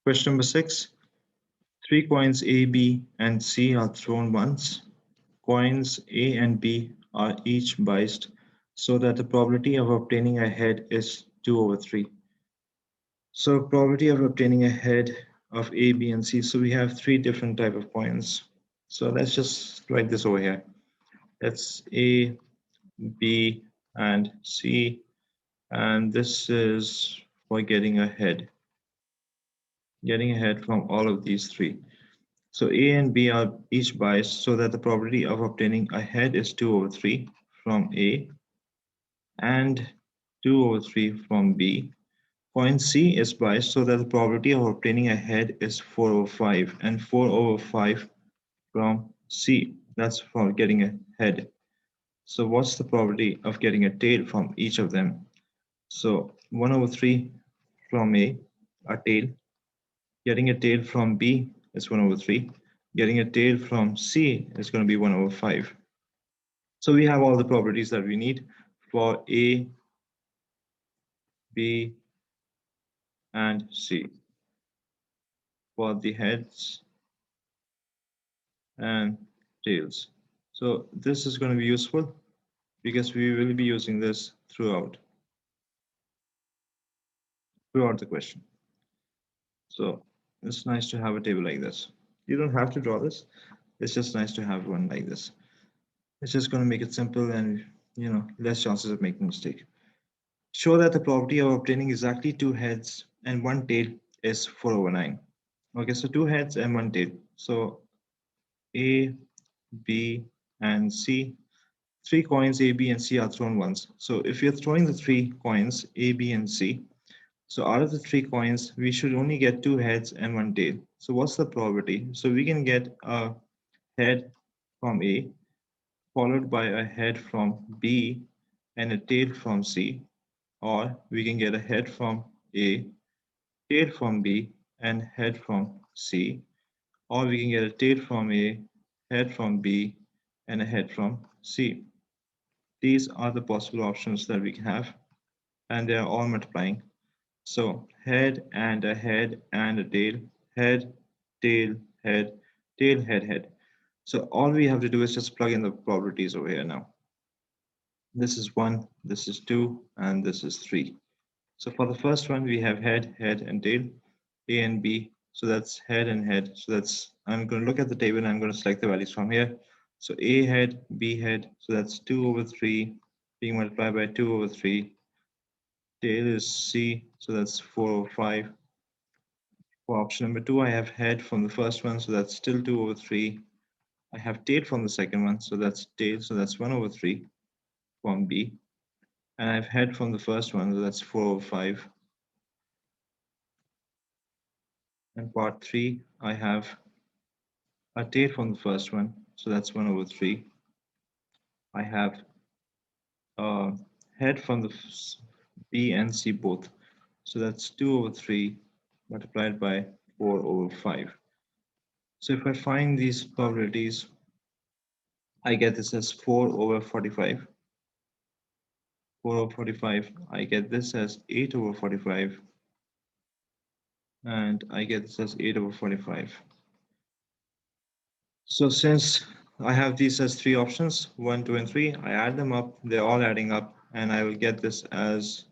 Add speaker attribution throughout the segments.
Speaker 1: Question number 6. Three coins A, B, and C are thrown once. Coins A and B are each biased so that the probability of obtaining a head is 2 over 3. So probability of obtaining a head of A, B, and C. So we have three different type of coins. So let's just write this over here. That's A, B, and C. And this is for getting a head. Getting a head from all of these three. So A and B are each biased so that the probability of obtaining a head is 2 over 3 from A and 2 over 3 from B. Point C is biased so that the probability of obtaining a head is 4 over 5 and 4 over 5 from C. That's for getting a head. So what's the probability of getting a tail from each of them? So 1 over 3 from A, a tail. Getting a tail from B is 1 over 3. Getting a tail from C is going to be 1 over 5. So we have all the probabilities that we need for A, B, and C for the heads and tails. So this is going to be useful because we will be using this throughout the question. So it's nice to have a table like this. You don't have to draw this. It's just nice to have one like this. It's just going to make it simple and less chances of making a mistake. Show that the probability of obtaining exactly two heads and one tail is 4 over 9. Okay, so two heads and one tail. So A, B, and C. Three coins A, B, and C are thrown once. So if you're throwing the three coins A, B, and C, so out of the three coins, we should only get two heads and one tail. So what's the probability? So we can get a head from A, followed by a head from B, and a tail from C. Or we can get a head from A, tail from B, and head from C. Or we can get a tail from A, head from B, and a head from C. These are the possible options that we can have, and they are all multiplying. So head and a head and a tail, head, tail, head, tail, head, head. So all we have to do is just plug in the probabilities over here now. This is 1, this is 2, and this is 3. So for the first one, we have head, head, and tail, A and B. So that's head and head. So that's, I'm going to look at the table and I'm going to select the values from here. So A head, B head. So that's 2 over 3 being multiplied by 2 over 3. Tail is C. So that's 4 over 5. For option number 2, I have head from the first one. So that's still 2 over 3. I have tail from the second one. So that's tail. So that's 1 over 3 from B. And I have head from the first one. So that's 4 over 5. And part 3, I have a tail from the first one, so that's 1 over 3. I have a head from the B and C both, so that's 2 over 3 multiplied by 4 over 5. So if I find these probabilities, I get this as 4 over 45. 4 over 45, I get this as 8 over 45, and I get this as 8 over 45. So since I have these as three options, 1, 2, and 3, I add them up, they're all adding up, and I will get this as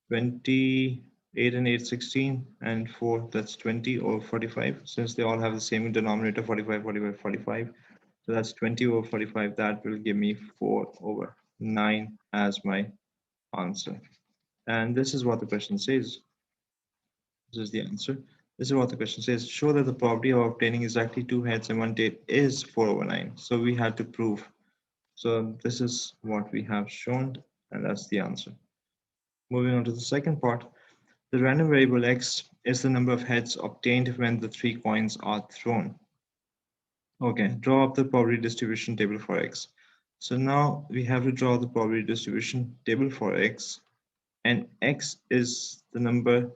Speaker 1: 28 and 8, 16, and 4, that's 20 over 45. Since they all have the same denominator, 45, 45, 45. So that's 20 over 45. That will give me 4 over 9 as my answer. And this is what the question says. This is the answer. This is what the question says. Show that the probability of obtaining exactly two heads and one tail is 4 over 9. So we had to prove. So this is what we have shown, and that's the answer. Moving on to the second part. The random variable x is the number of heads obtained when the three coins are thrown. Okay, draw up the probability distribution table for x. So now we have to draw the probability distribution table for x, and x is the number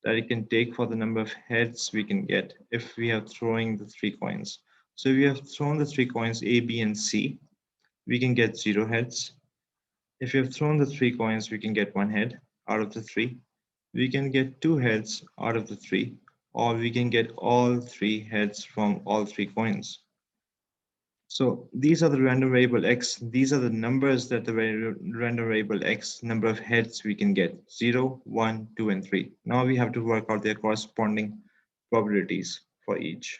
Speaker 1: that it can take for the number of heads we can get if we are throwing the three coins. So if we have thrown the three coins A, B, and C, we can get 0 heads. If we have thrown the three coins, we can get 1 head out of the 3. We can get 2 heads out of the 3, or we can get all three heads from all three coins. So these are the random variable x. These are the numbers that the random variable x number of heads we can get: 0, 1, 2, and 3. Now we have to work out their corresponding probabilities for each.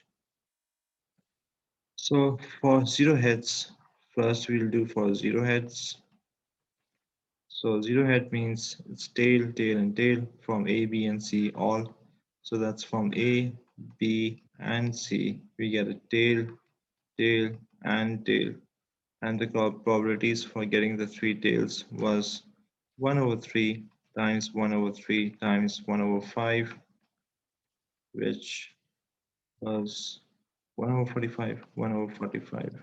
Speaker 1: So for 0 heads, first we'll do for 0 heads. So 0 head means it's tail, tail, and tail from A, B, and C all. So that's from A, B, and C. We get a tail, tail, and tail. And the probabilities for getting the three tails was 1 over 3 times 1 over 3 times 1 over 5, which was 1 over 45, 1 over 45,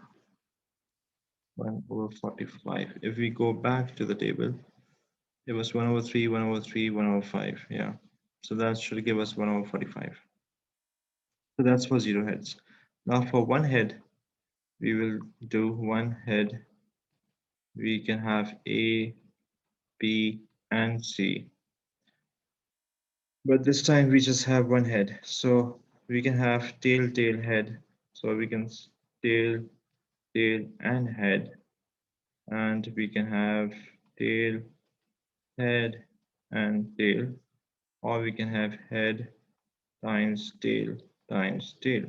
Speaker 1: 1 over 45. If we go back to the table, it was 1 over 3, 1 over 3, 1 over 5. Yeah. So that should give us 1 over 45. So that's for 0 heads. Now for 1 head, we will do 1 head. We can have A, B, and C. But this time we just have 1 head. So we can have tail, tail, head. So we can tail, tail, and head. And we can have tail, head, and tail. Or we can have head times tail times tail.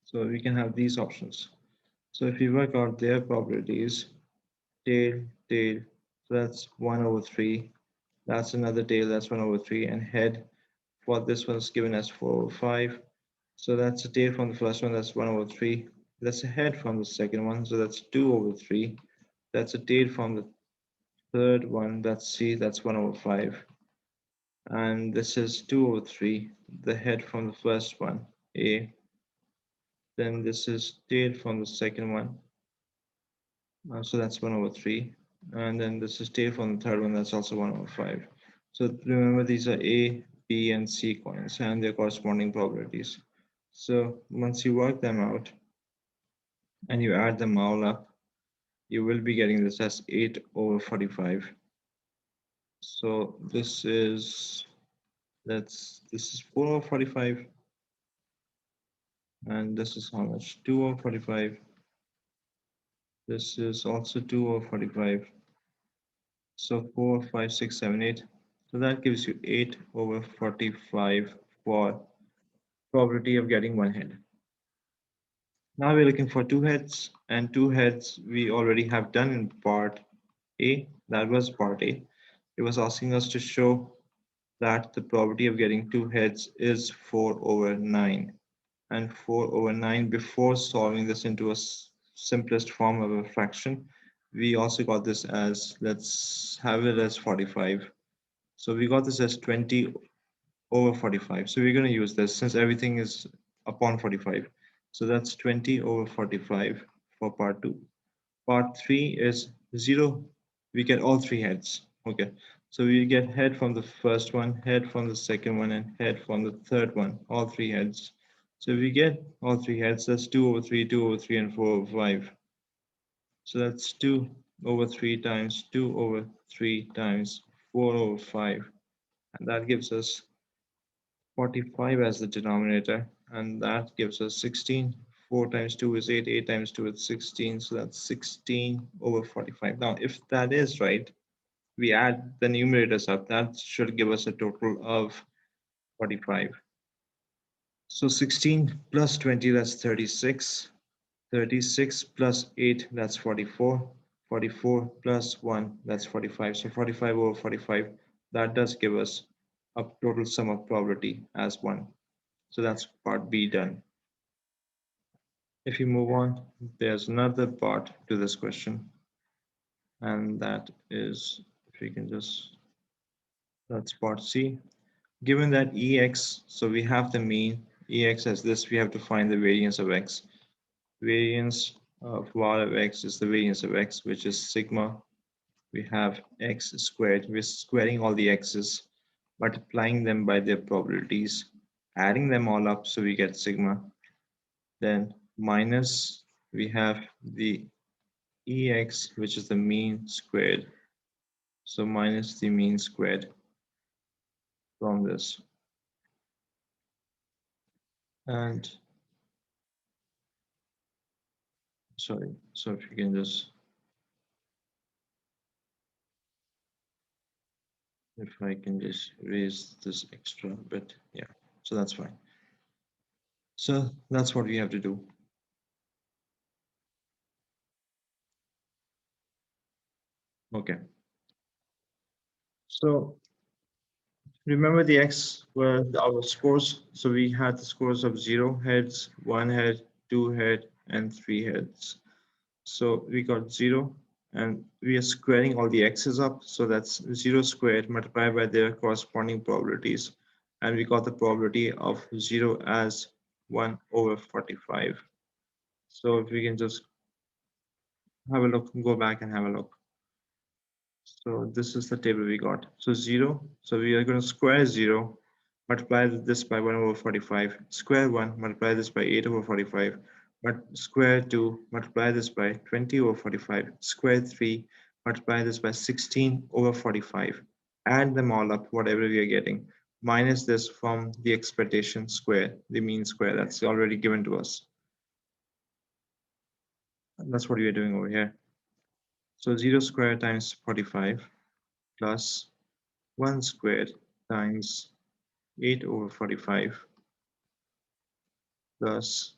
Speaker 1: So we can have these options. So if we work out their probabilities, tail, tail, so that's 1 over 3. That's another tail, that's 1 over 3. And head for this one is given as 4 over 5. So that's a tail from the first one, that's 1 over 3. That's a head from the second one, so that's 2 over 3. That's a tail from the third one, that's C, that's 1 over 5. And this is 2 over 3, the head from the first one, A. Then this is tail from the second one, so that's 1 over 3. And then this is tail from the third one, that's also 1 over 5. So remember, these are A, B, and C coins and their corresponding probabilities. So once you work them out and you add them all up, you will be getting this as 8 over 45. So this is, this is 4 over 45. And this is how much? 2 over 45. This is also 2 over 45. So 4, 5, 6, 7, 8. So that gives you 8 over 45 for probability of getting 1 head. Now we're looking for 2 heads, and 2 heads we already have done in part A. That was part A. It was asking us to show that the probability of getting 2 heads is 4 over 9. And 4 over 9, before solving this into a simplest form of a fraction, we also got this as, let's have it as 45. So we got this as 20 over 45. So we're going to use this since everything is upon 45. So that's 20 over 45 for part 2. Part 3 is 0. We get all three heads. Okay. So we get head from the first one, head from the second one, and head from the third one, all three heads. So we get all three heads, that's 2 over 3, 2 over 3, and 4 over 5. So that's 2 over 3 times 2 over 3 times 4 over 5. And that gives us 45 as the denominator, and that gives us 16. 4 times 2 is 8, 8 times 2 is 16, so that's 16 over 45. Now, if that is right, we add the numerators up, that should give us a total of 45. So 16 plus 20, that's 36. 36 plus 8, that's 44. 44 plus 1, that's 45. So 45 over 45, that does give us a total sum of probability as 1. So that's part B done. If you move on, there's another part to this question. And that is, if we can just, that's part C. Given that EX, so we have the mean, EX as this, we have to find the variance of X. Variance of var of X is the variance of X, which is sigma. We have X squared. We're squaring all the X's, multiplying them by their probabilities, adding them all up, so we get sigma. Then minus, we have the EX, which is the mean squared. So minus the mean squared from this. And sorry, so if you can just, if I can just raise this extra bit, yeah, so that's fine. So that's what we have to do. Okay. So remember the X were our scores. So we had the scores of 0 heads, 1 head, 2 head, and 3 heads. So we got 0 and we are squaring all the X's up. So that's 0 squared multiplied by their corresponding probabilities. And we got the probability of 0 as 1 over 45. So if we can just have a look, go back and have a look. So this is the table we got. So 0. So we are going to square 0, multiply this by 1 over 45, square 1, multiply this by 8 over 45, but square 2, multiply this by 20 over 45, square 3, multiply this by 16 over 45. Add them all up, whatever we are getting, minus this from the expectation square, the mean square that's already given to us. And that's what we are doing over here. So 0 squared times 45 plus 1 squared times 8 over 45 plus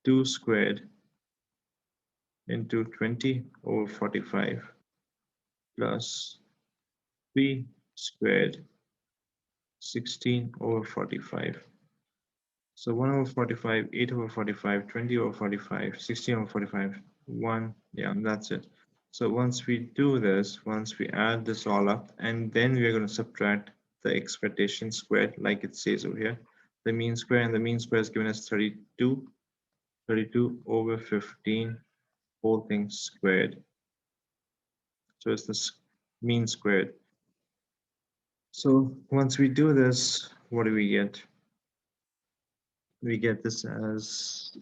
Speaker 1: 2 squared into 20 over 45 plus 3 squared 16 over 45. So 1 over 45, 8 over 45, 20 over 45, 16 over 45, 1. Yeah, that's it. So once we do this, once we add this all up, and then we are going to subtract the expectation squared, like it says over here, the mean square, and the mean square is given as 32. 32 over 15 whole thing squared. So it's the mean squared. So once we do this, what do we get? We get this as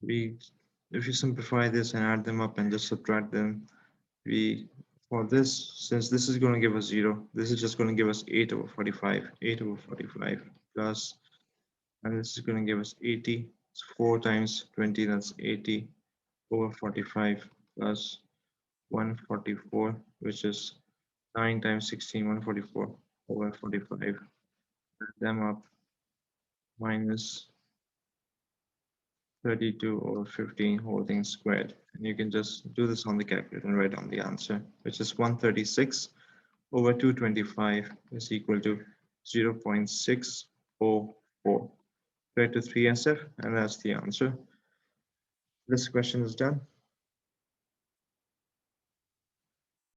Speaker 1: if you simplify this and add them up and just subtract them, for this, since this is going to give us 0, this is just going to give us 8 over 45, 8 over 45 plus, and this is going to give us 80. It's 4 times 20, that's 80 over 45 plus 144, which is 9 times 16, 144 over 45. Add them up, minus 32 over 15 whole thing squared. And you can just do this on the calculator and write down the answer, which is 136 over 225 is equal to 0.604. Try to 3SF, and that's the answer. This question is done.